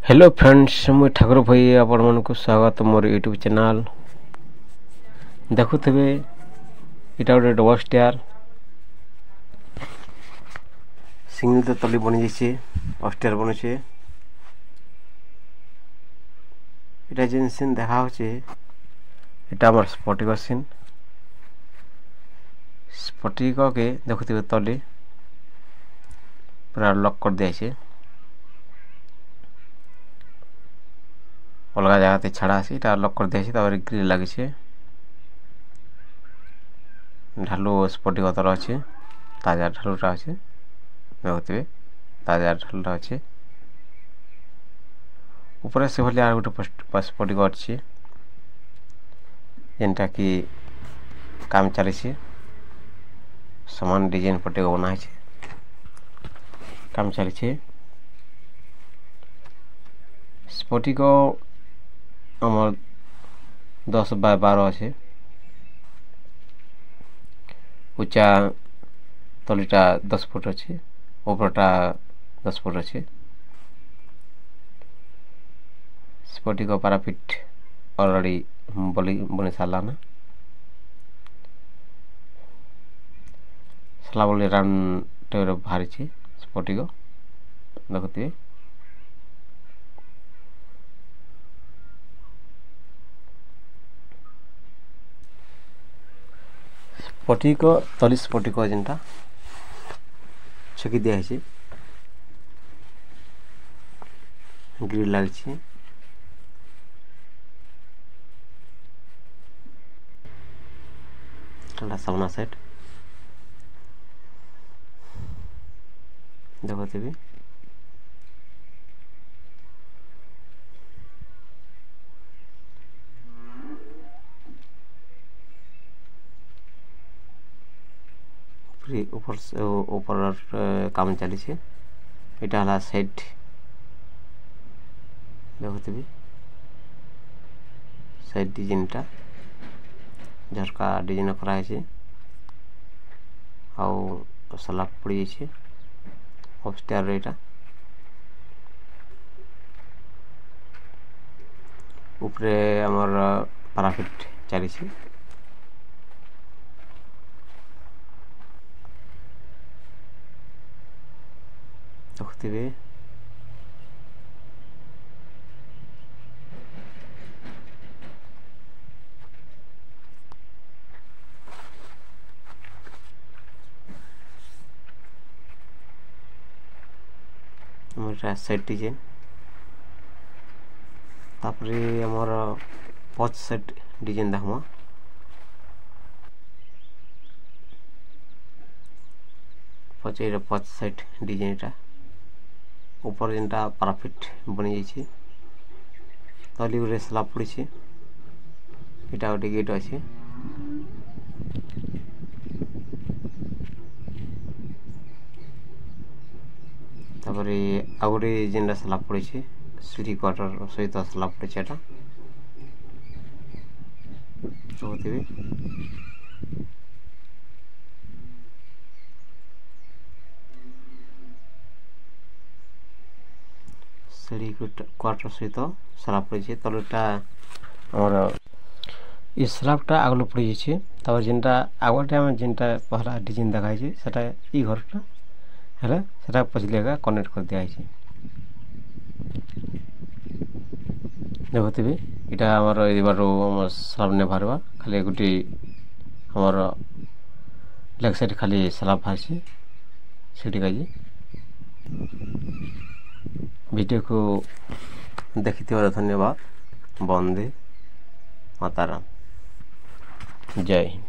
Hello friends मुझे ठाकुर भाई आपण मानक स्वागत मोर यूट्यूब चैनल देखुवे इटा गोटे डबल स्टेयर सिंगल तो तली बनी जाइए अस्टेयर बनुचे इटा जेन सीन देखा इटा आम स्फटिक सीन स्फटिक के देखुवे तली पूरा लक कर दिया अलग जगह छाड़ा आसी लक कर दिया ग्रिल लगे ढालू स्फटिक तल अच्छे ताजा ढालूटा अच्छे देखुवे ताजा ढालूटा अच्छे ऊपर से भले गोटे स्फटिक अच्छे जेनटा कि काम चली समान डिजाइन फटिक बना काम चली स्फटिक आमर 10 बाय 12 अच्छे उच्चा तलीटा 10 फुट अच्छे ऊपरटा 10 फुट अच्छे स्फटिक पाराफिट ऑलरेडी बनी साराना सलाबली राउंड टाइप बाहरी स्फटिक देखुए स्फटिक तली स्फटिक जेनटा छकी दिखाई ग्रिल लगी सामना साइड देखुवी ऊपर काम चली इटा हला साइड देखुवी साइड डिजाइनटा झरका डिजाइन कराई आउ सलाब पड़ी जाइए अपस्टेयर एटा ऊपरे आमर पाराफिट चली देखुवे साइड डिजाइन तापरे आमर पच साइड डिजाइन देखमा पच साइड डिजाइन ऊपर जेनटा पाराफिट बनी जाइए तली गोटे स्लाब पड़ी इटा गोटे गेट अच्छे तापर आ गोटे जेनटा स्लाब पड़ी सीढ़ी क्वार्टर सहित स्लाब पड़ी देखुवे सीढ़ी क्वार्टर सहित स्लाब पड़ी तलटा आमर ये स्लाबटा आगल पड़ी जाइए जेनटा आगटे आम जेनटा पहला डिजाइन देखाई सेटा ई घरटा है सेटा पछले कनेक्ट कर दिया देखुवे इटा आमर बार स्लाब नहीं बाहर खाली गोटे आमर लेग साइड खाली स्लाब बाहरी सीढ़ी का वीडियो को देखी धन्यवाद। वंदे मातरम जय हिंद।